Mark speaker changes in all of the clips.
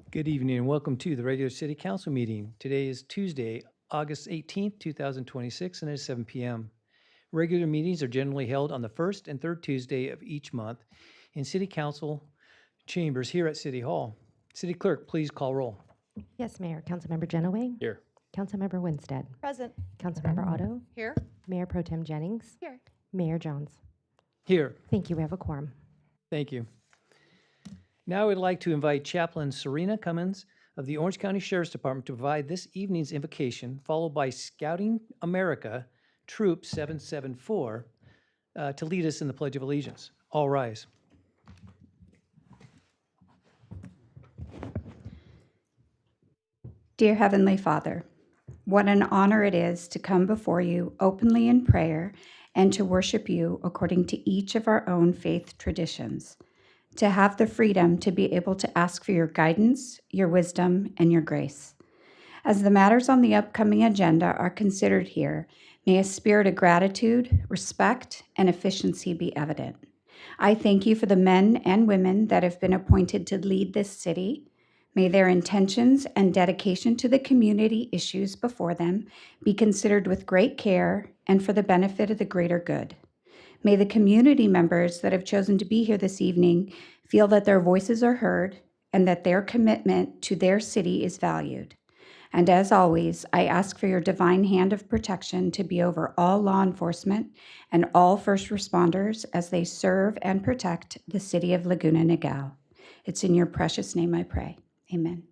Speaker 1: Good evening and welcome to the regular city council meeting. Today is Tuesday, August 18th, 2026, and it's 7 p.m. Regular meetings are generally held on the first and third Tuesday of each month in city council chambers here at City Hall. City clerk, please call roll.
Speaker 2: Yes, Mayor. Councilmember Genoway?
Speaker 1: Here.
Speaker 2: Councilmember Winstead?
Speaker 3: Present.
Speaker 2: Councilmember Otto?
Speaker 3: Here.
Speaker 2: Mayor Pro Tem Jennings?
Speaker 3: Here.
Speaker 2: Mayor Jones?
Speaker 1: Here.
Speaker 2: Thank you. We have a quorum.
Speaker 1: Thank you. Now I would like to invite Chaplain Serena Cummins of the Orange County Sheriff's Department to provide this evening's invocation, followed by Scouting America Troop 774 to lead us in the Pledge of Allegiance. All rise.
Speaker 4: Dear Heavenly Father, what an honor it is to come before you openly in prayer and to worship you according to each of our own faith traditions, to have the freedom to be able to ask for your guidance, your wisdom, and your grace. As the matters on the upcoming agenda are considered here, may a spirit of gratitude, respect, and efficiency be evident. I thank you for the men and women that have been appointed to lead this city. May their intentions and dedication to the community issues before them be considered with great care and for the benefit of the greater good. May the community members that have chosen to be here this evening feel that their voices are heard and that their commitment to their city is valued. And as always, I ask for your divine hand of protection to be over all law enforcement and all first responders as they serve and protect the city of Laguna Niguel. It's in your precious name I pray. Amen.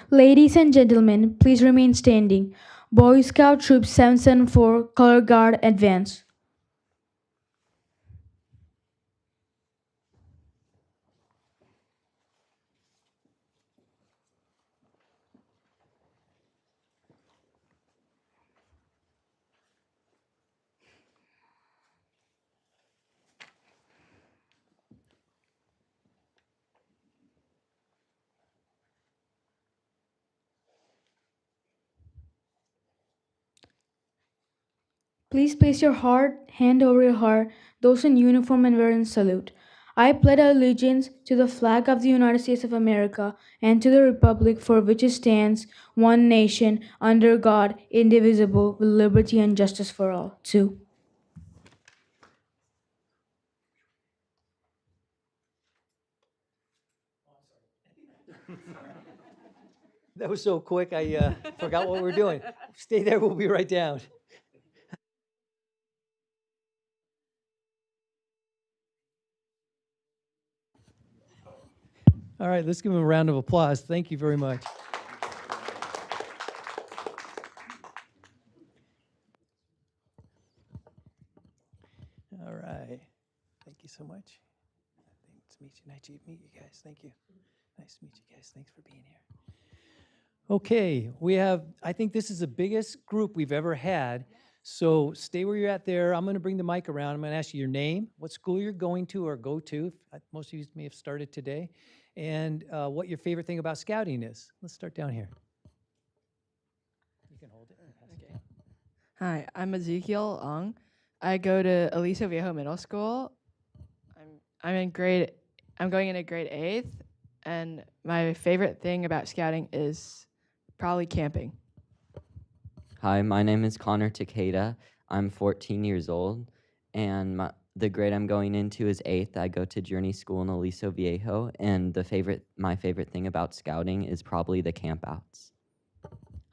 Speaker 5: Ladies and gentlemen, please remain standing. Boy Scout Troop 774, Color Guard, advance. Please place your hand over your heart, those in uniform and wearing salute. I pledge allegiance to the flag of the United States of America and to the republic for which it stands, one nation, under God, indivisible, with liberty and justice for all. 2.
Speaker 1: That was so quick, I forgot what we were doing. Stay there, we'll be right down. All right, let's give him a round of applause. Thank you very much. All right, thank you so much. Nice to meet you. Nice to meet you guys. Thank you. Nice to meet you guys. Thanks for being here. Okay, I think this is the biggest group we've ever had. So stay where you're at there. I'm going to bring the mic around. I'm going to ask you your name, what school you're going to or go to. Most of you may have started today. And what your favorite thing about scouting is. Let's start down here. You can hold it.
Speaker 3: Okay. Hi, I'm Ezekiel Ong. I go to Aliso Viejo Middle School. I'm going into grade 8th, and my favorite thing about scouting is probably camping.
Speaker 6: Hi, my name is Connor Takeda. I'm 14 years old, and the grade I'm going into is 8th. I go to Journey School in Aliso Viejo, and my favorite thing about scouting is probably the campouts.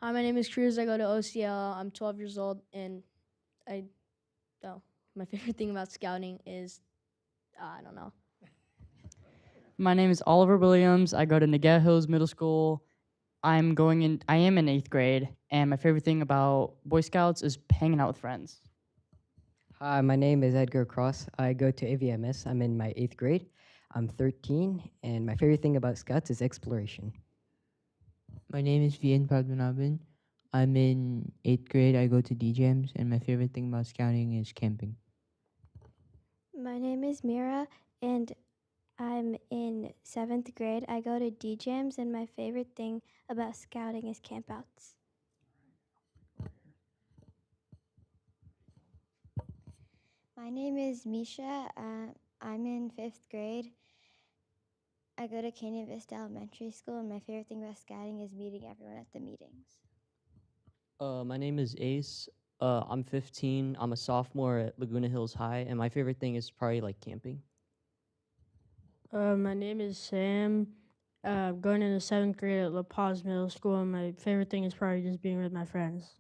Speaker 7: Hi, my name is Cruz. I go to OCL. I'm 12 years old, and my favorite thing about scouting is, I don't know.
Speaker 8: My name is Oliver Williams. I go to Niguel Hills Middle School. I am in 8th grade, and my favorite thing about Boy Scouts is hanging out with friends.
Speaker 9: Hi, my name is Edgar Cross. I go to AVMS. I'm in my 8th grade. I'm 13, and my favorite thing about Scouts is exploration.
Speaker 10: My name is Vian Padmanabhan. I'm in 8th grade. I go to DJMs, and my favorite thing about scouting is camping.
Speaker 11: My name is Mira, and I'm in 7th grade. I go to DJMs, and my favorite thing about scouting is campouts. My name is Misha. I'm in 5th grade. I go to Canyon Vista Elementary School, and my favorite thing about scouting is meeting everyone at the meetings.
Speaker 12: My name is Ace. I'm 15. I'm a sophomore at Laguna Hills High, and my favorite thing is probably like camping.
Speaker 7: My name is Sam. Going into 7th grade at La Paz Middle School, and my favorite thing is probably just being with my friends.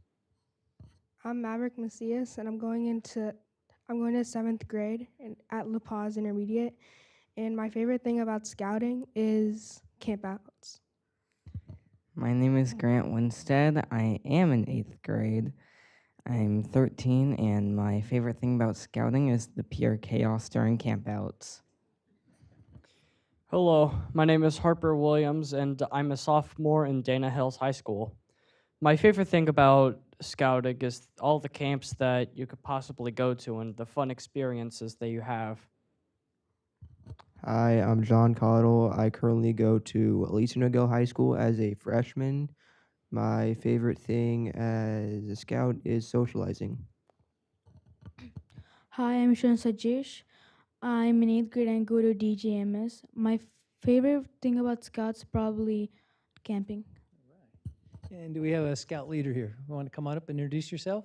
Speaker 13: I'm Maverick Macias, and I'm going to 7th grade at La Paz Intermediate. And my favorite thing about scouting is campouts.
Speaker 14: My name is Grant Winstead. I am in 8th grade. I'm 13, and my favorite thing about scouting is the pure chaos during campouts.
Speaker 8: Hello, my name is Harper Williams, and I'm a sophomore in Dana Hills High School. My favorite thing about scouting is all the camps that you could possibly go to and the fun experiences that you have.
Speaker 15: Hi, I'm John Cottle. I currently go to Aliso Niguel High School as a freshman. My favorite thing as a scout is socializing.
Speaker 5: Hi, I'm Shan Sajesh. I'm in 8th grade and go to DJMS. My favorite thing about scouts probably camping.
Speaker 1: And do we have a scout leader here? You want to come on up and introduce yourself?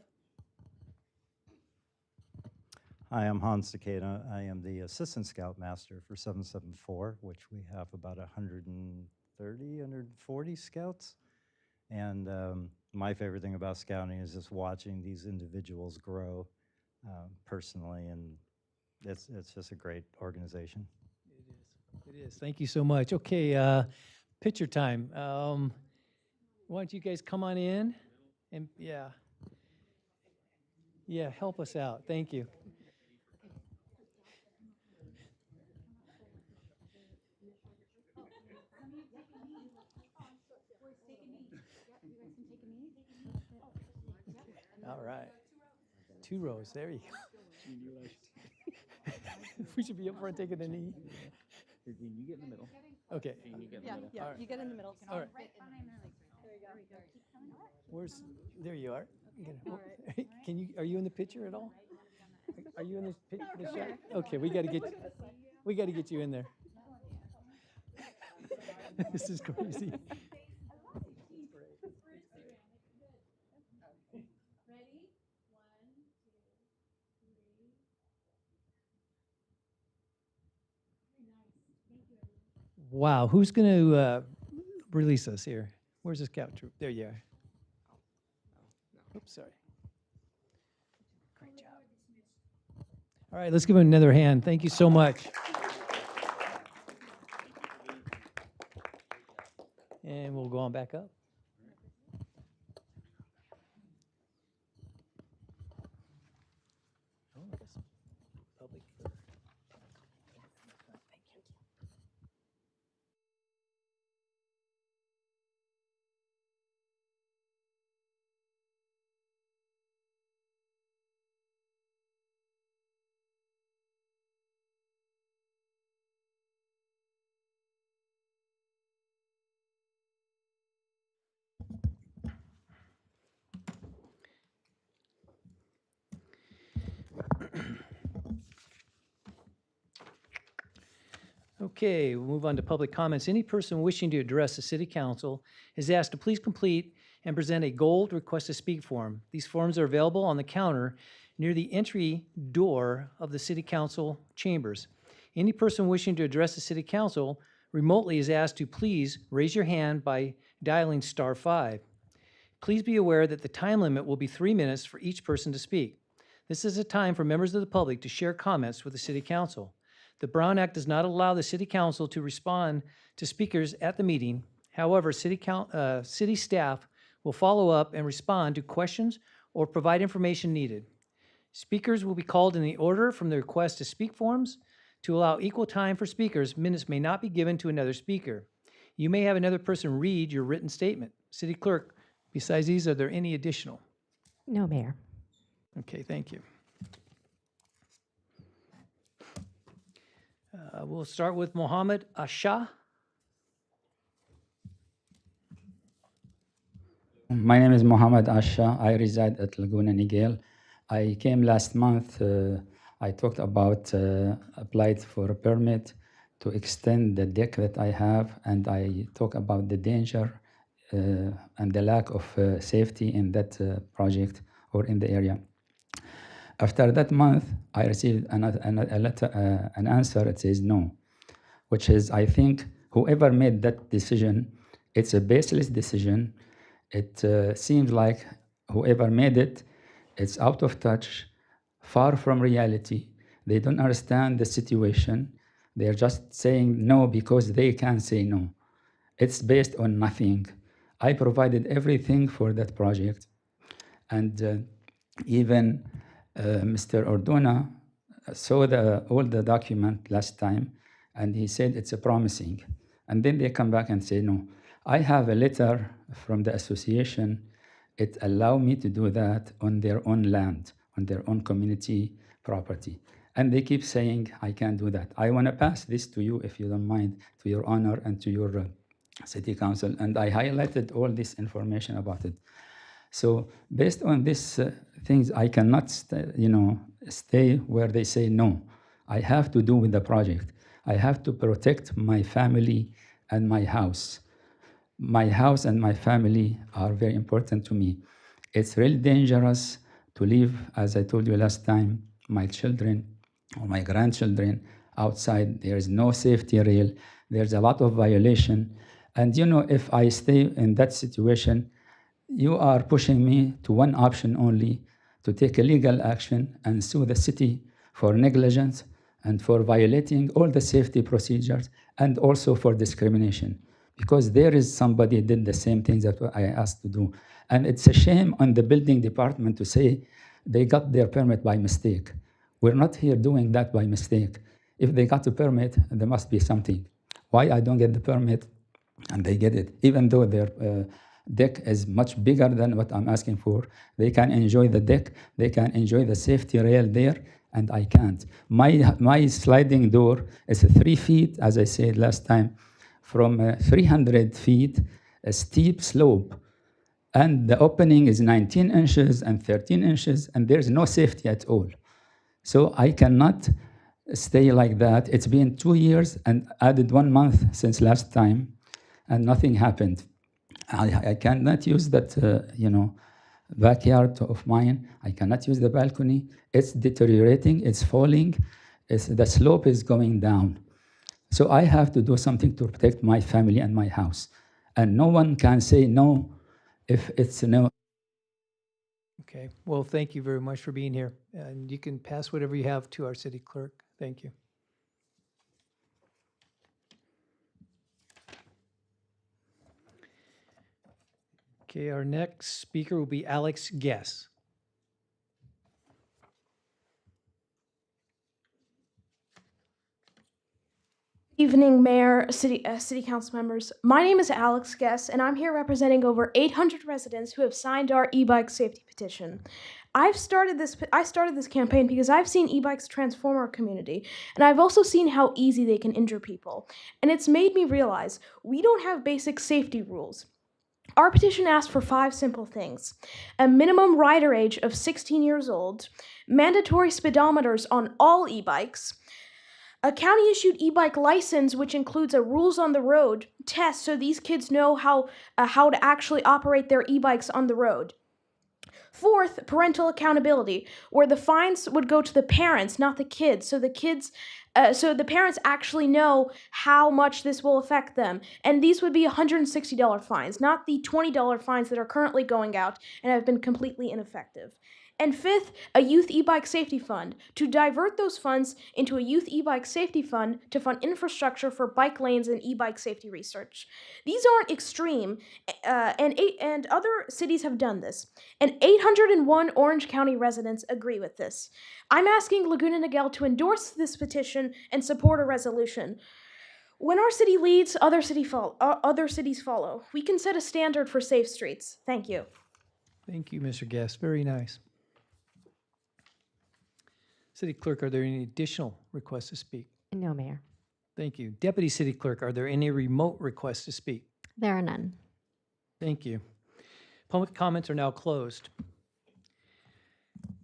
Speaker 16: Hi, I'm Hans Takeda. I am the Assistant Scoutmaster for 774, which we have about 130, 140 scouts. And my favorite thing about scouting is just watching these individuals grow personally, and it's just a great organization.
Speaker 1: It is. Thank you so much. Okay, picture time. Why don't you guys come on in and yeah, help us out. Thank you. All right. 2 rows. There you go. We should be up front taking a knee.
Speaker 17: You get in the middle.
Speaker 1: Okay.
Speaker 17: You get in the
Speaker 18: Yeah,
Speaker 17: middle.
Speaker 18: yeah, you get in the middle.
Speaker 1: All right. There you are. Can you? Are you in the picture at all? Are you in the shot? Okay, we got to get you in there. This is crazy. Wow, who's going to release us here? Where's the scout troop? There you are. Oops, sorry. Great job. All right, let's give him another hand. Thank you so much. And we'll go on back up. Okay, we'll move on to public comments. Any person wishing to address the city council is asked to please complete and present a gold request to speak form. These forms are available on the counter near the entry door of the city council chambers. Any person wishing to address the city council remotely is asked to please raise your hand by dialing *5. Please be aware that the time limit will be 3 minutes for each person to speak. This is a time for members of the public to share comments with the city council. The Brown Act does not allow the city council to respond to speakers at the meeting. However, city staff will follow up and respond to questions or provide information needed. Speakers will be called in the order from the request to speak forms. To allow equal time for speakers, minutes may not be given to another speaker. You may have another person read your written statement. City Clerk, besides these, are there any additional?
Speaker 2: No, Mayor.
Speaker 1: Okay, thank you. We'll start with Mohammed Asha.
Speaker 17: My name is Mohammed Asha. I reside at Laguna Niguel. I came last month. I talked about applied for a permit to extend the deck that I have, and I talk about the danger and the lack of safety in that project or in the area. After that month, I received a letter, an answer that says no, which is, I think, whoever made that decision, it's a baseless decision. It seems like whoever made it, it's out of touch, far from reality. They don't understand the situation. They're just saying no because they can say no. It's based on nothing. I provided everything for that project. And even Mr. Orduna saw all the document last time, and he said it's a promising. And then they come back and say no. I have a letter from the association. It allowed me to do that on their own land, on their own community property. And they keep saying, I can't do that. I want to pass this to you, if you don't mind, to your honor and to your city council. And I highlighted all this information about it. So based on these things, I cannot stay where they say no. I have to do with the project. I have to protect my family and my house. My house and my family are very important to me. It's really dangerous to leave, as I told you last time, my children or my grandchildren outside. There is no safety rail. There's a lot of violation. And if I stay in that situation, you are pushing me to one option only, to take a legal action and sue the city for negligence and for violating all the safety procedures and also for discrimination. Because there is somebody did the same things that I asked to do. And it's a shame on the building department to say they got their permit by mistake. We're not here doing that by mistake. If they got the permit, there must be something. Why I don't get the permit and they get it, even though their deck is much bigger than what I'm asking for. They can enjoy the deck, they can enjoy the safety rail there, and I can't. My sliding door is 3 feet, as I said last time, from 300 feet, a steep slope. And the opening is 19 inches and 13 inches, and there's no safety at all. So I cannot stay like that. It's been 2 years and added 1 month since last time, and nothing happened. I cannot use that, backyard of mine. I cannot use the balcony. It's deteriorating, it's falling, the slope is going down. So I have to do something to protect my family and my house. And no one can say no if it's no.
Speaker 1: Okay, well, thank you very much for being here. And you can pass whatever you have to our city clerk. Thank you. Okay, our next speaker will be Alex Guess.
Speaker 18: Evening, Mayor, City Council members. My name is Alex Guess, and I'm here representing over 800 residents who have signed our e-bike safety petition. I started this campaign because I've seen e-bikes transform our community, and I've also seen how easy they can injure people. And it's made me realize we don't have basic safety rules. Our petition asks for 5 simple things: a minimum rider age of 16 years old, mandatory speedometers on all e-bikes, a county-issued e-bike license, which includes a rules on the road test so these kids know how to actually operate their e-bikes on the road. 4th, parental accountability, where the fines would go to the parents, not the kids, so the parents actually know how much this will affect them. And these would be $160 fines, not the $20 fines that are currently going out and have been completely ineffective. And 5th, a youth e-bike safety fund, to divert those funds into a youth e-bike safety fund to fund infrastructure for bike lanes and e-bike safety research. These aren't extreme, and other cities have done this. And 801 Orange County residents agree with this. I'm asking Laguna Niguel to endorse this petition and support a resolution. When our city leads, other cities follow. We can set a standard for safe streets. Thank you.
Speaker 1: Thank you, Mr. Guest. Very nice. City Clerk, are there any additional requests to speak?
Speaker 2: No, Mayor.
Speaker 1: Thank you. Deputy City Clerk, are there any remote requests to speak?
Speaker 2: There are none.
Speaker 1: Thank you. Public comments are now closed.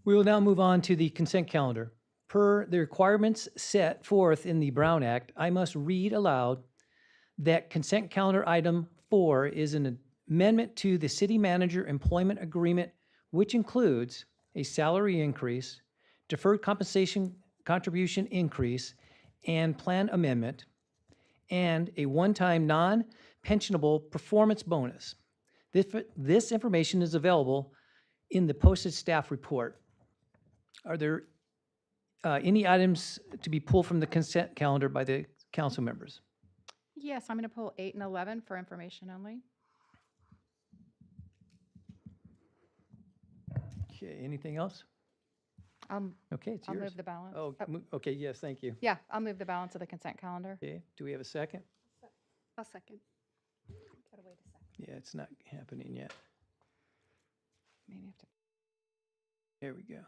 Speaker 1: We will now move on to the consent calendar. per the requirements set forth in the Brown Act, I must read aloud that consent calendar item 4 is an amendment to the city manager employment agreement, which includes a salary increase, deferred compensation contribution increase, and plan amendment, and a one-time non-pensionable performance bonus. This information is available in the posted staff report. Are there any items to be pulled from the consent calendar by the council members?
Speaker 19: Yes, I'm going to pull 8 and 11 for information only.
Speaker 1: Okay, anything else? Okay, it's
Speaker 19: I'll
Speaker 1: yours.
Speaker 19: move the balance.
Speaker 1: Oh, okay, yes, thank you.
Speaker 19: Yeah, I'll move the balance of the consent calendar.
Speaker 1: Okay, do we have a second?
Speaker 19: I'll second. Gotta wait a second.
Speaker 1: Yeah, it's not happening yet.
Speaker 19: Maybe I have to.
Speaker 1: There we go.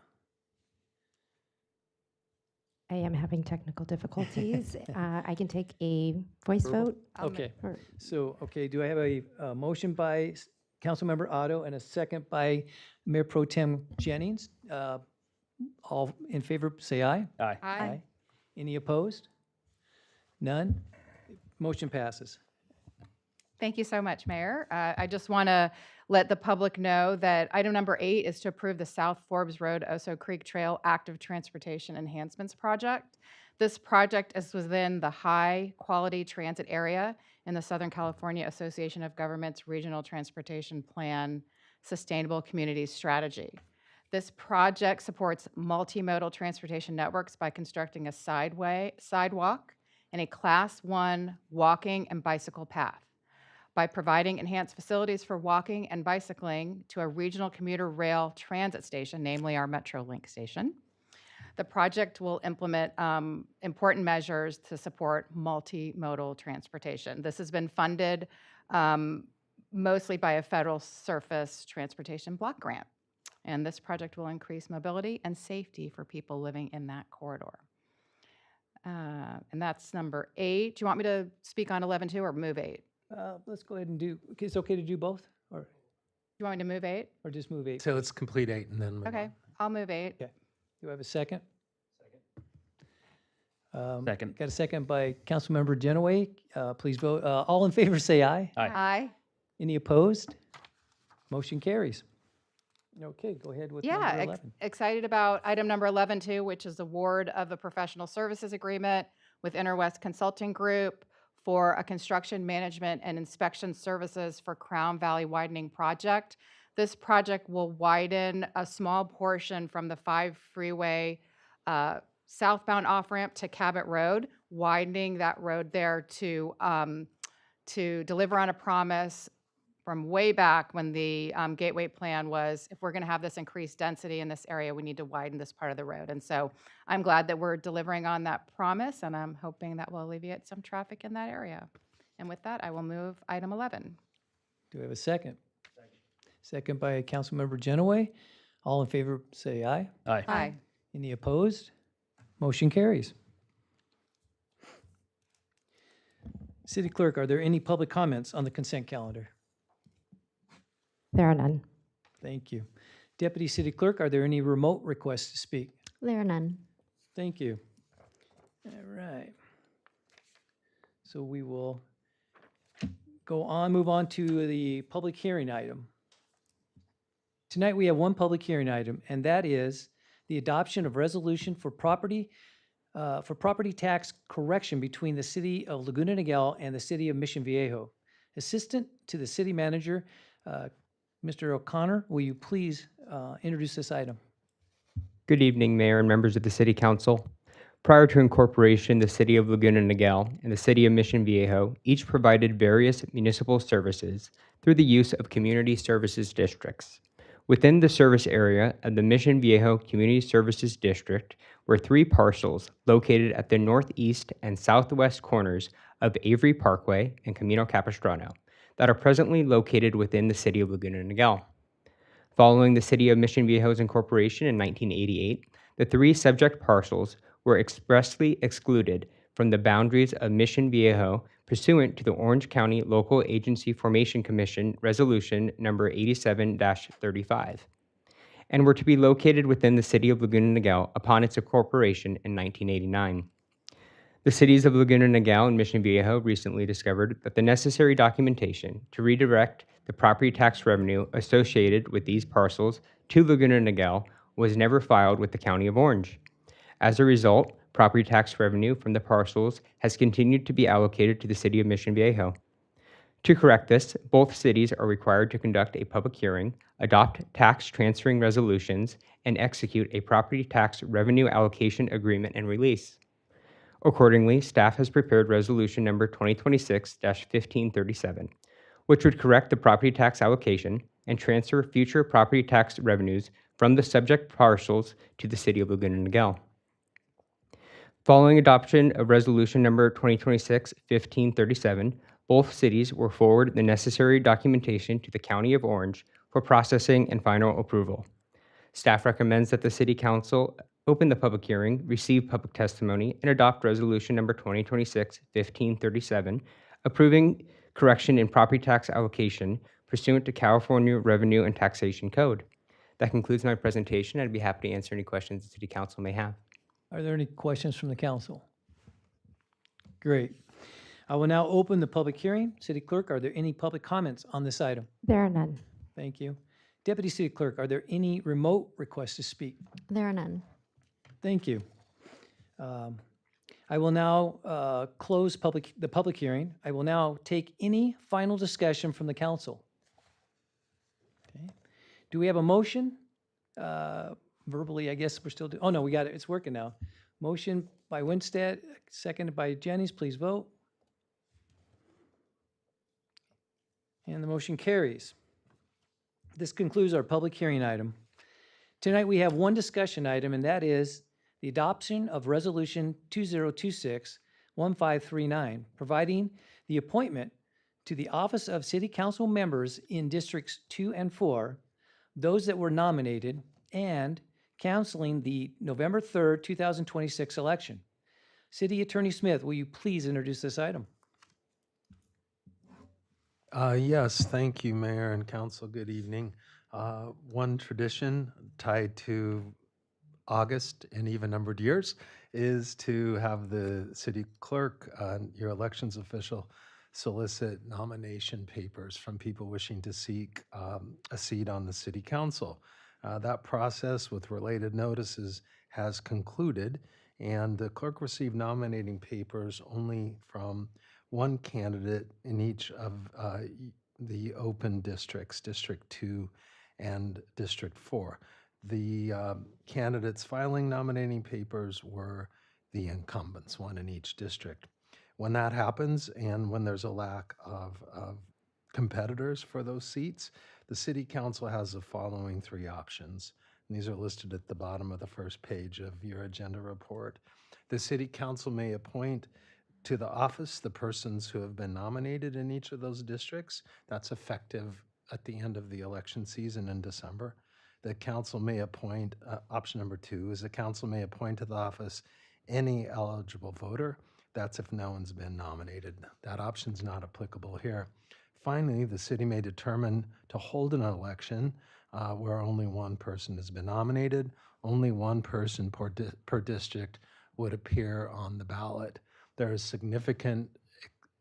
Speaker 2: I am having technical difficulties. I can take a voice vote.
Speaker 1: Okay,
Speaker 2: Or-
Speaker 1: so, okay, do I have a motion by Councilmember Otto and a second by Mayor Pro Tem Jennings? All in favor, say aye.
Speaker 20: Aye.
Speaker 19: Aye.
Speaker 1: Any opposed? None? Motion passes.
Speaker 19: Thank you so much, Mayor. I just want to let the public know that item number 8 is to approve the South Forbes Road Oso Creek Trail Active Transportation Enhancements Project. This project is within the high quality transit area in the Southern California Association of Governments Regional Transportation Plan Sustainable Communities Strategy. This project supports multimodal transportation networks by constructing a sidewalk and a Class 1 walking and bicycle path, by providing enhanced facilities for walking and bicycling to a regional commuter rail transit station, namely our Metrolink station. The project will implement important measures to support multimodal transportation. This has been funded mostly by a federal surface transportation block grant. And this project will increase mobility and safety for people living in that corridor. And that's number 8. Do you want me to speak on 11 too, or move 8?
Speaker 1: Let's go ahead and do, okay, it's okay to do both, or
Speaker 19: Do you want me to move 8?
Speaker 1: just move 8?
Speaker 20: So let's complete 8 and then move
Speaker 19: Okay, I'll move 8.
Speaker 1: Okay. Do I have a second?
Speaker 20: Second.
Speaker 1: Got a second by Councilmember Genoway. Please vote. All in favor, say aye.
Speaker 19: Aye.
Speaker 1: Any opposed? Motion carries. Okay, go ahead with number
Speaker 19: Yeah,
Speaker 1: 11.
Speaker 19: excited about item number 11 too, which is award of the professional services agreement with Interwest Consulting Group for a construction management and inspection services for Crown Valley Widening Project. This project will widen a small portion from the 5 freeway southbound off-ramp to Cabot Road, widening that road there to deliver on a promise from way back when the Gateway plan was, if we're going to have this increased density in this area, we need to widen this part of the road. And so I'm glad that we're delivering on that promise, and I'm hoping that will alleviate some traffic in that area. And with that, I will move item 11.
Speaker 1: Do we have a second? Second by Councilmember Genoway. All in favor, say aye.
Speaker 20: Aye.
Speaker 19: Aye.
Speaker 1: Any opposed? Motion carries. City Clerk, are there any public comments on the consent calendar?
Speaker 2: There are none.
Speaker 1: Thank you. Deputy City Clerk, are there any remote requests to speak?
Speaker 2: There are none.
Speaker 1: Thank you. All right. So we will move on to the public hearing item. Tonight we have one public hearing item, and that is the adoption of resolution for property tax correction between the City of Laguna Niguel and the City of Mission Viejo. Assistant to the City Manager, Mr. O'Connor, will you please introduce this item?
Speaker 21: Good evening, Mayor and members of the City Council. Prior to incorporation, the City of Laguna Niguel and the City of Mission Viejo each provided various municipal services through the use of community services districts. Within the service area of the Mission Viejo Community Services District were 3 parcels located at the northeast and southwest corners of Avery Parkway and Camino Capistrano that are presently located within the City of Laguna Niguel. Following the City of Mission Viejo's incorporation in 1988, the 3 subject parcels were expressly excluded from the boundaries of Mission Viejo pursuant to the Orange County Local Agency Formation Commission Resolution Number 87-35. and were to be located within the city of Laguna Niguel upon its incorporation in 1989. The cities of Laguna Niguel and Mission Viejo recently discovered that the necessary documentation to redirect the property tax revenue associated with these parcels to Laguna Niguel was never filed with the County of Orange. As a result, property tax revenue from the parcels has continued to be allocated to the city of Mission Viejo. To correct this, both cities are required to conduct a public hearing, adopt tax transferring resolutions, and execute a property tax revenue allocation agreement and release. Accordingly, staff has prepared resolution number 2026-1537, which would correct the property tax allocation and transfer future property tax revenues from the subject parcels to the city of Laguna Niguel. Following adoption of resolution number 2026-1537, both cities will forward the necessary documentation to the County of Orange for processing and final approval. Staff recommends that the City Council open the public hearing, receive public testimony, and adopt resolution number 2026-1537, approving correction in property tax allocation pursuant to California Revenue and Taxation Code. That concludes my presentation. I'd be happy to answer any questions the City Council may have.
Speaker 1: Are there any questions from the council? Great. I will now open the public hearing. City Clerk, are there any public comments on this item?
Speaker 2: There are none.
Speaker 1: Thank you. Deputy City Clerk, are there any remote requests to speak?
Speaker 2: There are none.
Speaker 1: Thank you. I will now close the public hearing. I will now take any final discussion from the council. Okay. Do we have a motion? Verbally, I guess we're still doing, oh no, we got it. It's working now. Motion by Winstead, seconded by Jennings. Please vote. And the motion carries. This concludes our public hearing item. Tonight we have one discussion item, and that is the adoption of Resolution 2026-1539, providing the appointment to the office of City Council members in Districts 2 and 4, those that were nominated, and canceling the November 3rd, 2026 election. City Attorney Smith, will you please introduce this item?
Speaker 4: Yes, thank you, Mayor and Council. Good evening. One tradition tied to August and even numbered years is to have the city clerk, your elections official, solicit nomination papers from people wishing to seek a seat on the city council. That process with related notices has concluded, and the clerk received nominating papers only from one candidate in each of the open districts, District 2 and District 4. The candidates filing nominating papers were the incumbents, one in each district. When that happens, and when there's a lack of competitors for those seats, the City Council has the following three options. And these are listed at the bottom of the first page of your agenda report. The City Council may appoint to the office the persons who have been nominated in each of those districts. That's effective at the end of the election season in December. The council may appoint, option number 2 is the council may appoint to the office any eligible voter. That's if no one's been nominated. That option's not applicable here. Finally, the city may determine to hold an election where only one person has been nominated. Only one person per district would appear on the ballot. There is significant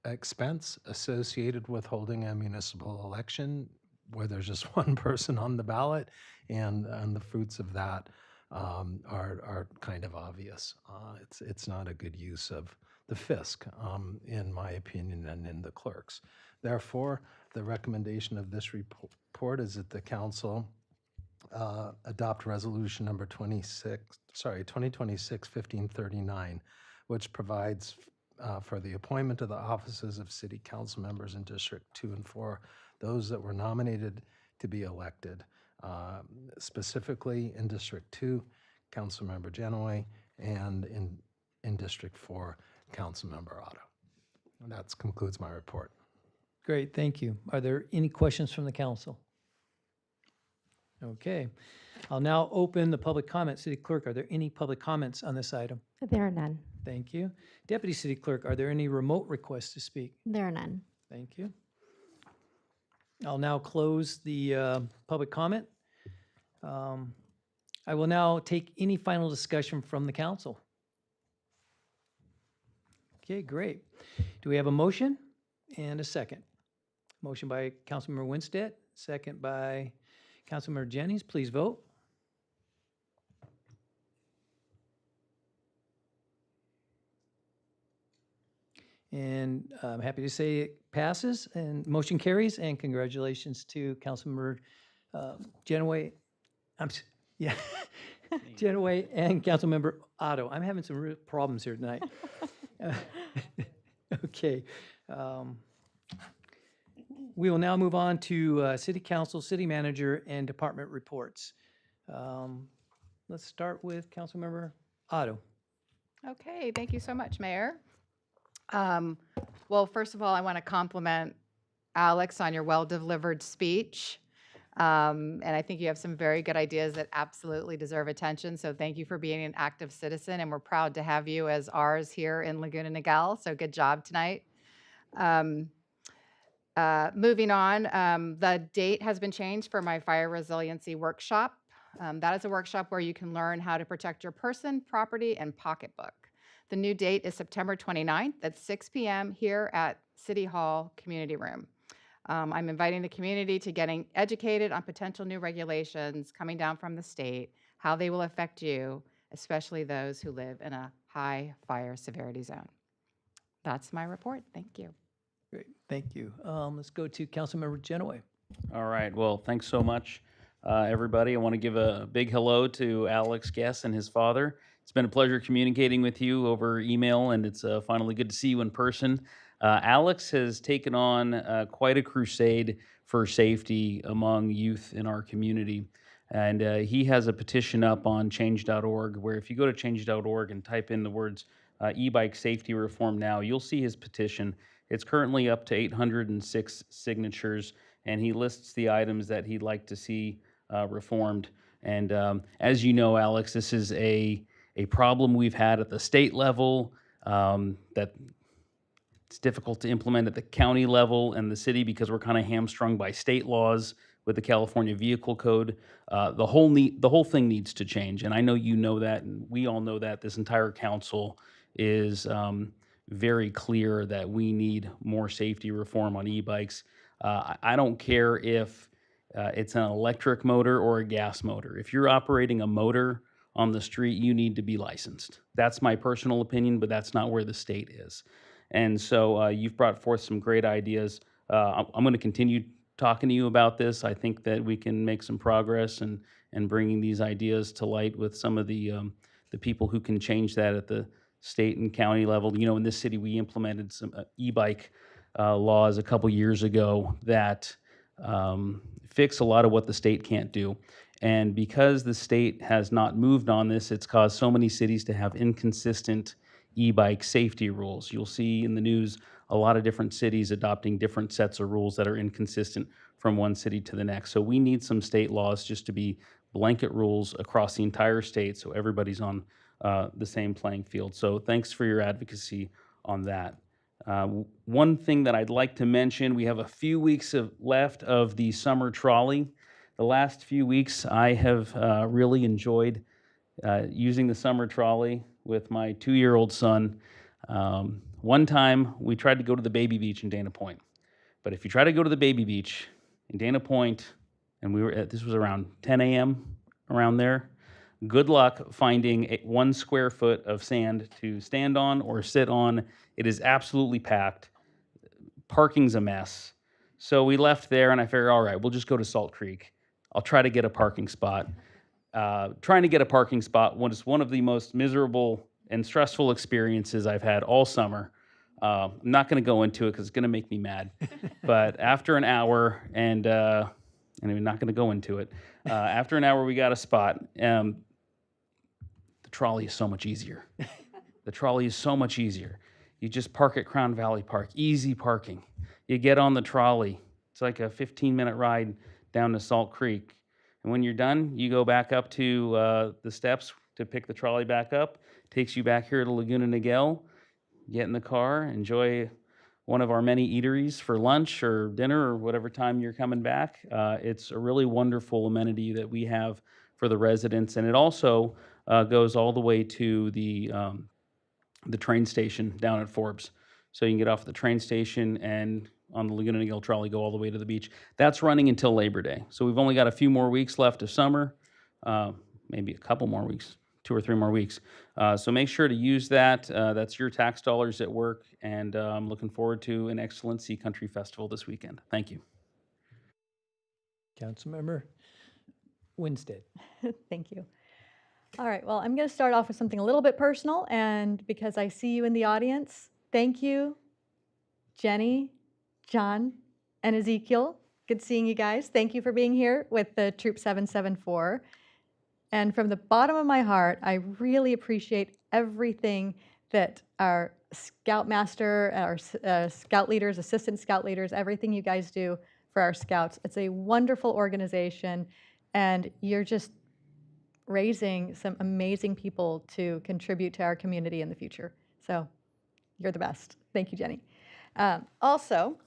Speaker 4: expense associated with holding a municipal election where there's just one person on the ballot, and the fruits of that are kind of obvious. It's not a good use of the fisc, in my opinion, and in the clerk's. Therefore, the recommendation of this report is that the council adopt resolution number 2026-1539, which provides for the appointment of the offices of city council members in District 2 and 4, those that were nominated to be elected. Specifically in District 2, Councilmember Genoway, and in District 4, Councilmember Otto. And that concludes my report.
Speaker 1: Great, thank you. Are there any questions from the council? Okay. I'll now open the public comment. City Clerk, are there any public comments on this item?
Speaker 2: There are none.
Speaker 1: Thank you. Deputy City Clerk, are there any remote requests to speak?
Speaker 2: There are none.
Speaker 1: Thank you. I'll now close the public comment. I will now take any final discussion from the council. Okay, great. Do we have a motion and a second? Motion by Councilmember Winstead, second by Councilmember Jennings. Please vote. And I'm happy to say it passes and motion carries, and congratulations to Councilmember Genoway. Yeah, Genoway and Councilmember Otto. I'm having some real problems here tonight. Okay. We will now move on to City Council, City Manager, and Department reports. Let's start with Councilmember Otto.
Speaker 19: Okay, thank you so much, Mayor. Well, first of all, I want to compliment Alex on your well-delivered speech. And I think you have some very good ideas that absolutely deserve attention. So thank you for being an active citizen, and we're proud to have you as ours here in Laguna Niguel. So good job tonight. Moving on, the date has been changed for my fire resiliency workshop. That is a workshop where you can learn how to protect your person, property, and pocketbook. The new date is September 29th at 6 p.m. here at City Hall Community Room. I'm inviting the community to getting educated on potential new regulations coming down from the state, how they will affect you, especially those who live in a high fire severity zone. That's my report. Thank you.
Speaker 1: Great, thank you. Let's go to Councilmember Genoway.
Speaker 3: All right, well, thanks so much, everybody. I want to give a big hello to Alex Guess and his father. It's been a pleasure communicating with you over email, and it's finally good to see you in person. Alex has taken on quite a crusade for safety among youth in our community. And he has a petition up on change.org, where if you go to change.org and type in the words e-bike safety reform now, you'll see his petition. It's currently up to 806 signatures, and he lists the items that he'd like to see reformed. And as you know, Alex, this is a problem we've had at the state level, that it's difficult to implement at the county level and the city because we're kind of hamstrung by state laws with the California Vehicle Code. The whole thing needs to change, and I know you know that, and we all know that. This entire council is very clear that we need more safety reform on e-bikes. I don't care if it's an electric motor or a gas motor. If you're operating a motor on the street, you need to be licensed. That's my personal opinion, but that's not where the state is. And so you've brought forth some great ideas. I'm going to continue talking to you about this. I think that we can make some progress and bringing these ideas to light with some of the people who can change that at the state and county level. You know, in this city, we implemented some e-bike laws a couple years ago that fix a lot of what the state can't do. And because the state has not moved on this, it's caused so many cities to have inconsistent e-bike safety rules. You'll see in the news a lot of different cities adopting different sets of rules that are inconsistent from one city to the next. So we need some state laws just to be blanket rules across the entire state so everybody's on the same playing field. So thanks for your advocacy on that. One thing that I'd like to mention, we have a few weeks left of the summer trolley. The last few weeks I have really enjoyed using the summer trolley with my 2-year-old son. One time we tried to go to the baby beach in Dana Point. But if you try to go to the baby beach in Dana Point, and this was around 10 a.m. around there, good luck finding 1 square foot of sand to stand on or sit on. It is absolutely packed. Parking's a mess. So we left there and I figured, all right, we'll just go to Salt Creek. I'll try to get a parking spot. Trying to get a parking spot was one of the most miserable and stressful experiences I've had all summer. I'm not going to go into it because it's going to make me mad. But after an hour, and I'm not going to go into it, after an hour we got a spot. The trolley is so much easier. The trolley is so much easier. You just park at Crown Valley Park, easy parking. You get on the trolley. It's like a 15-minute ride down to Salt Creek. And when you're done, you go back up to the steps to pick the trolley back up. Takes you back here to Laguna Niguel. Get in the car, enjoy one of our many eateries for lunch or dinner or whatever time you're coming back. It's a really wonderful amenity that we have for the residents. And it also goes all the way to the train station down at Forbes. So you can get off the train station and on the Laguna Niguel trolley go all the way to the beach. That's running until Labor Day. So we've only got a few more weeks left of summer, maybe a couple more weeks, 2 or 3 more weeks. So make sure to use that. That's your tax dollars at work. And I'm looking forward to an excellent Sea Country Festival this weekend. Thank you.
Speaker 1: Councilmember Winstead.
Speaker 6: Thank you. All right, well, I'm going to start off with something a little bit personal, and because I see you in the audience, thank you, Jenny, John, and Ezekiel. Good seeing you guys. Thank you for being here with the Troop 774. And from the bottom of my heart, I really appreciate everything that our Scoutmaster, our Scout leaders, Assistant Scout leaders, everything you guys do for our Scouts. It's a wonderful organization, and you're just raising some amazing people to contribute to our community in the future. So you're the best. Thank you, Jenny. Also,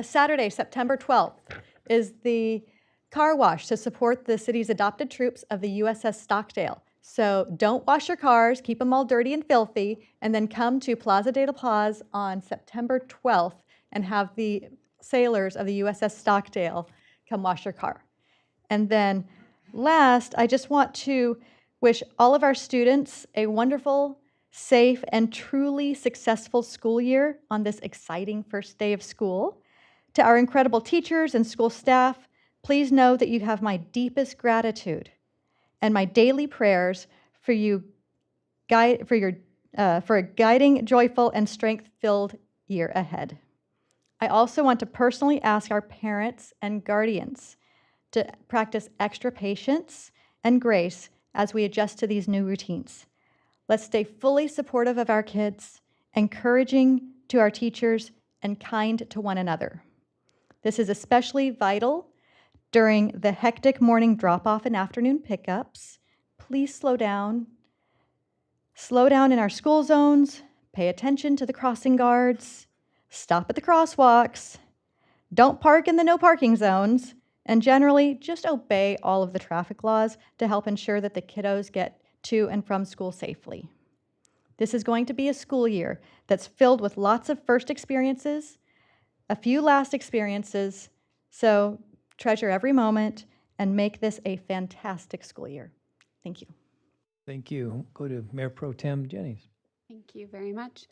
Speaker 6: Saturday, September 12th, is the car wash to support the city's adopted troops of the USS Stockdale. So don't wash your cars, keep them all dirty and filthy, and then come to Plaza de la Paz on September 12th and have the sailors of the USS Stockdale come wash your car. And then last, I just want to wish all of our students a wonderful, safe, and truly successful school year on this exciting first day of school. To our incredible teachers and school staff, please know that you have my deepest gratitude and my daily prayers for you, for a guiding, joyful, and strength-filled year ahead. I also want to personally ask our parents and guardians to practice extra patience and grace as we adjust to these new routines. Let's stay fully supportive of our kids, encouraging to our teachers, and kind to one another. This is especially vital during the hectic morning drop-off and afternoon pickups. Please slow down. Slow down in our school zones, pay attention to the crossing guards, stop at the crosswalks, don't park in the no parking zones, and generally just obey all of the traffic laws to help ensure that the kiddos get to and from school safely. This is going to be a school year that's filled with lots of first experiences, a few last experiences, so treasure every moment and make this a fantastic school year. Thank you.
Speaker 1: Thank you. Go to Mayor Pro Tem Jennings.
Speaker 22: Thank you very much.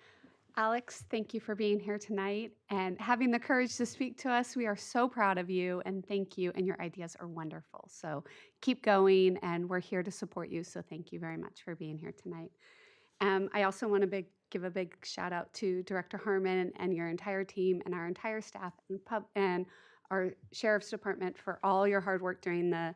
Speaker 22: Alex, thank you for being here tonight and having the courage to speak to us. We are so proud of you, and thank you, and your ideas are wonderful. So keep going, and we're here to support you, so thank you very much for being here tonight. I also want to give a big shout out to Director Harmon and your entire team and our entire staff and our Sheriff's Department for all your hard work during the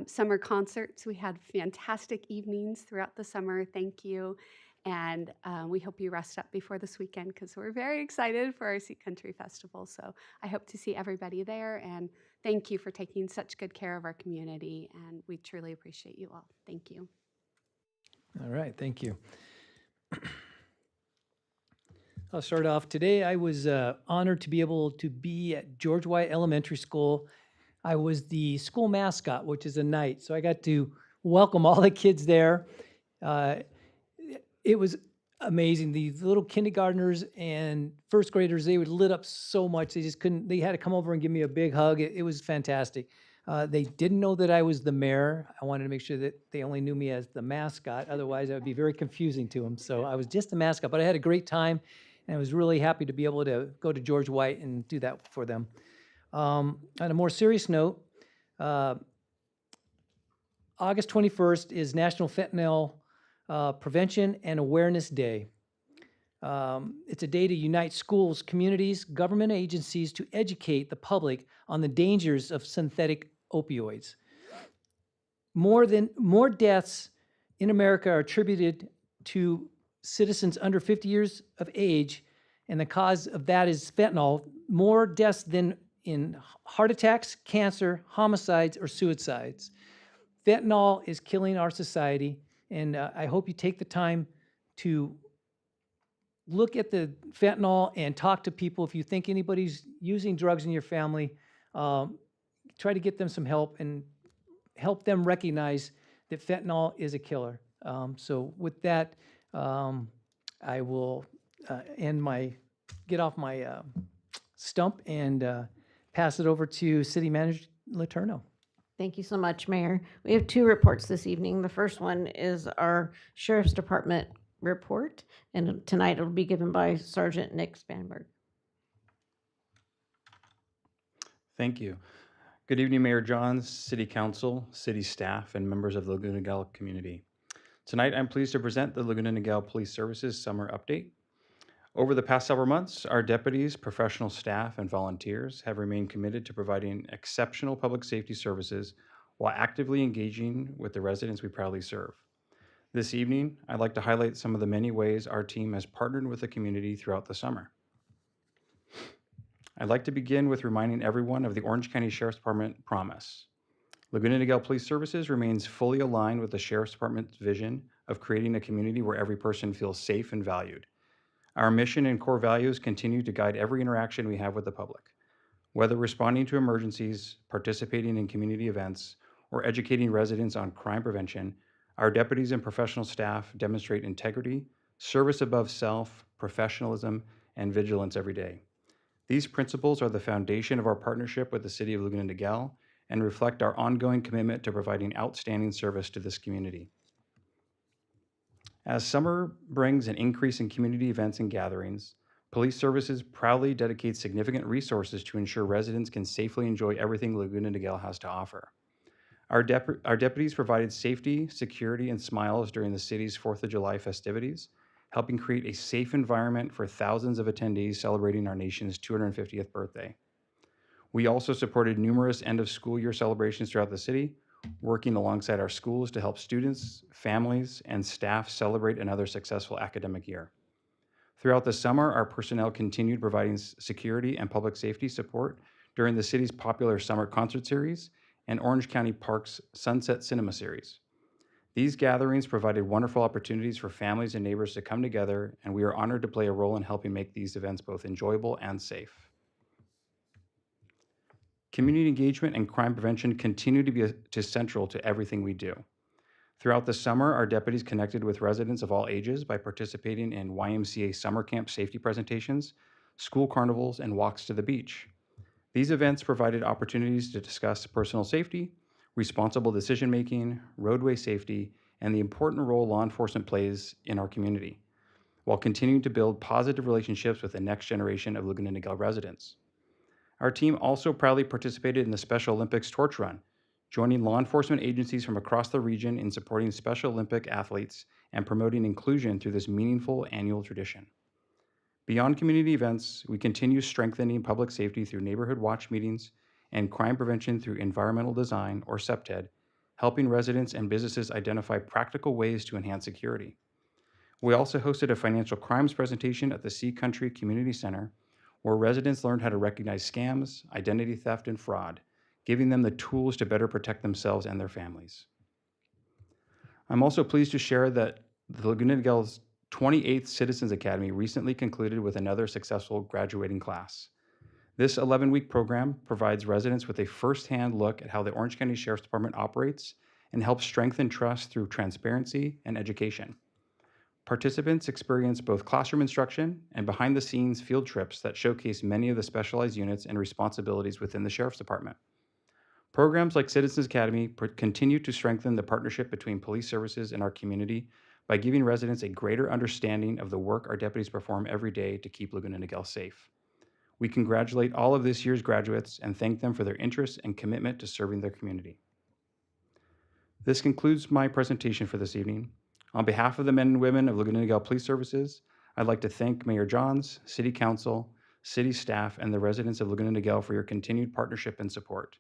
Speaker 22: summer concerts. We had fantastic evenings throughout the summer. Thank you. And we hope you rest up before this weekend because we're very excited for our Sea Country Festival. So I hope to see everybody there. And thank you for taking such good care of our community. And we truly appreciate you all. Thank you.
Speaker 1: All right, thank you. I'll start off. Today I was honored to be able to be at George White Elementary School. I was the school mascot, which is a knight. So I got to welcome all the kids there. It was amazing. These little kindergartners and first graders, they were lit up so much. They just couldn't, they had to come over and give me a big hug. It was fantastic. They didn't know that I was the mayor. I wanted to make sure that they only knew me as the mascot. Otherwise, that would be very confusing to them. So I was just the mascot, but I had a great time. And I was really happy to be able to go to George White and do that for them. On a more serious note, August 21st is National Fentanyl Prevention and Awareness Day. It's a day to unite schools, communities, government agencies to educate the public on the dangers of synthetic opioids. More deaths in America are attributed to citizens under 50 years of age, and the cause of that is fentanyl. More deaths than in heart attacks, cancer, homicides, or suicides. Fentanyl is killing our society. And I hope you take the time to look at the fentanyl and talk to people. If you think anybody's using drugs in your family, try to get them some help and help them recognize that fentanyl is a killer. So with that, I will get off my stump and pass it over to City Manager Letourneau.
Speaker 9: Thank you so much, Mayor. We have two reports this evening. The first one is our Sheriff's Department report, and tonight it'll be given by Sergeant Nick Spanberg.
Speaker 10: Thank you. Good evening, Mayor Johns, City Council, City staff, and members of the Laguna Niguel community. Tonight, I'm pleased to present the Laguna Niguel Police Services Summer Update. Over the past several months, our deputies, professional staff, and volunteers have remained committed to providing exceptional public safety services while actively engaging with the residents we proudly serve. This evening, I'd like to highlight some of the many ways our team has partnered with the community throughout the summer. I'd like to begin with reminding everyone of the Orange County Sheriff's Department promise. Laguna Niguel Police Services remains fully aligned with the Sheriff's Department's vision of creating a community where every person feels safe and valued. Our mission and core values continue to guide every interaction we have with the public. Whether responding to emergencies, participating in community events, or educating residents on crime prevention, our deputies and professional staff demonstrate integrity, service above self, professionalism, and vigilance every day. These principles are the foundation of our partnership with the City of Laguna Niguel and reflect our ongoing commitment to providing outstanding service to this community. As summer brings an increase in community events and gatherings, Police Services proudly dedicates significant resources to ensure residents can safely enjoy everything Laguna Niguel has to offer. Our deputies provided safety, security, and smiles during the city's 4th of July festivities, helping create a safe environment for thousands of attendees celebrating our nation's 250th birthday. We also supported numerous end-of-school year celebrations throughout the city, working alongside our schools to help students, families, and staff celebrate another successful academic year. Throughout the summer, our personnel continued providing security and public safety support during the city's popular summer concert series and Orange County Park's Sunset Cinema series. These gatherings provided wonderful opportunities for families and neighbors to come together, and we are honored to play a role in helping make these events both enjoyable and safe. Community engagement and crime prevention continue to be central to everything we do. Throughout the summer, our deputies connected with residents of all ages by participating in YMCA summer camp safety presentations, school carnivals, and walks to the beach. These events provided opportunities to discuss personal safety, responsible decision-making, roadway safety, and the important role law enforcement plays in our community, while continuing to build positive relationships with the next generation of Laguna Niguel residents. Our team also proudly participated in the Special Olympics Torch Run, joining law enforcement agencies from across the region in supporting Special Olympic athletes and promoting inclusion through this meaningful annual tradition. Beyond community events, we continue strengthening public safety through neighborhood watch meetings and crime prevention through environmental design, or CEPTED, helping residents and businesses identify practical ways to enhance security. We also hosted a financial crimes presentation at the Sea Country Community Center, where residents learned how to recognize scams, identity theft, and fraud, giving them the tools to better protect themselves and their families. I'm also pleased to share that the Laguna Niguel's 28th Citizens Academy recently concluded with another successful graduating class. This 11-week program provides residents with a firsthand look at how the Orange County Sheriff's Department operates and helps strengthen trust through transparency and education. Participants experience both classroom instruction and behind-the-scenes field trips that showcase many of the specialized units and responsibilities within the Sheriff's Department. Programs like Citizens Academy continue to strengthen the partnership between police services and our community by giving residents a greater understanding of the work our deputies perform every day to keep Laguna Niguel safe. We congratulate all of this year's graduates and thank them for their interest and commitment to serving their community. This concludes my presentation for this evening. On behalf of the men and women of Laguna Niguel Police Services, I'd like to thank Mayor Johns, City Council, City staff, and the residents of Laguna Niguel for your continued partnership and support.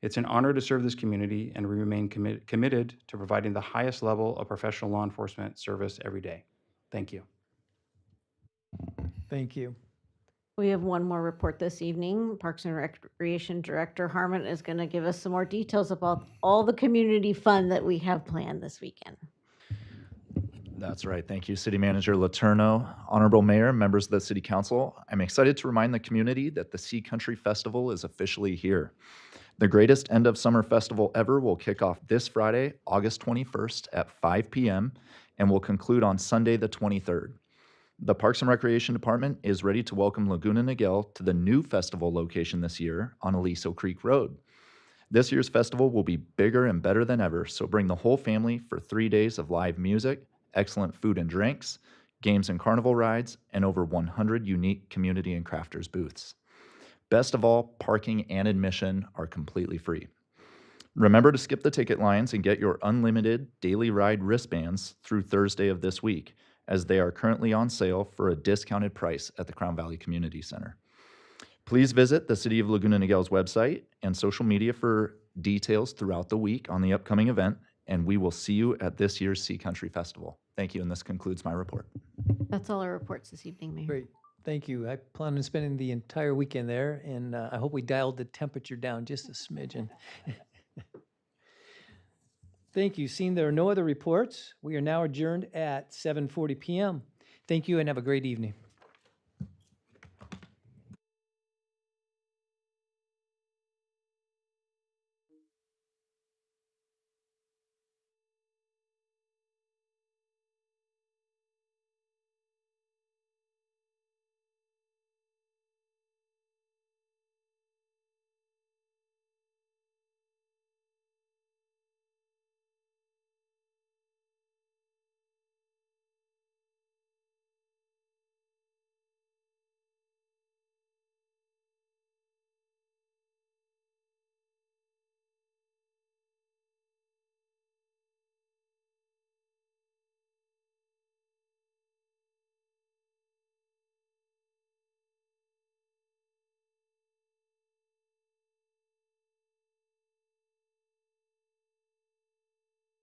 Speaker 10: It's an honor to serve this community, and we remain committed to providing the highest level of professional law enforcement service every day. Thank you.
Speaker 1: Thank you.
Speaker 9: We have one more report this evening. Parks and Recreation Director Harmon is going to give us some more details about all the community fun that we have planned this weekend.
Speaker 23: That's right. Thank you, City Manager Letourneau. Honorable Mayor, members of the City Council, I'm excited to remind the community that the Sea Country Festival is officially here. The greatest end of summer festival ever will kick off this Friday, August 21st at 5 p.m. and will conclude on Sunday, the 23rd. The Parks and Recreation Department is ready to welcome Laguna Niguel to the new festival location this year on Aliso Creek Road. This year's festival will be bigger and better than ever, so bring the whole family for 3 days of live music, excellent food and drinks, games and carnival rides, and over 100 unique community and crafters booths. Best of all, parking and admission are completely free. Remember to skip the ticket lines and get your unlimited daily ride wristbands through Thursday of this week, as they are currently on sale for a discounted price at the Crown Valley Community Center. Please visit the City of Laguna Niguel's website and social media for details throughout the week on the upcoming event, and we will see you at this year's Sea Country Festival. Thank you, and this concludes my report.
Speaker 9: That's all our reports this evening, Mayor.
Speaker 1: Great, thank you. I plan on spending the entire weekend there, and I hope we dialed the temperature down just a smidgen. Thank you. Seeing there are no other reports, we are now adjourned at 7:40 p.m. Thank you and have a great evening.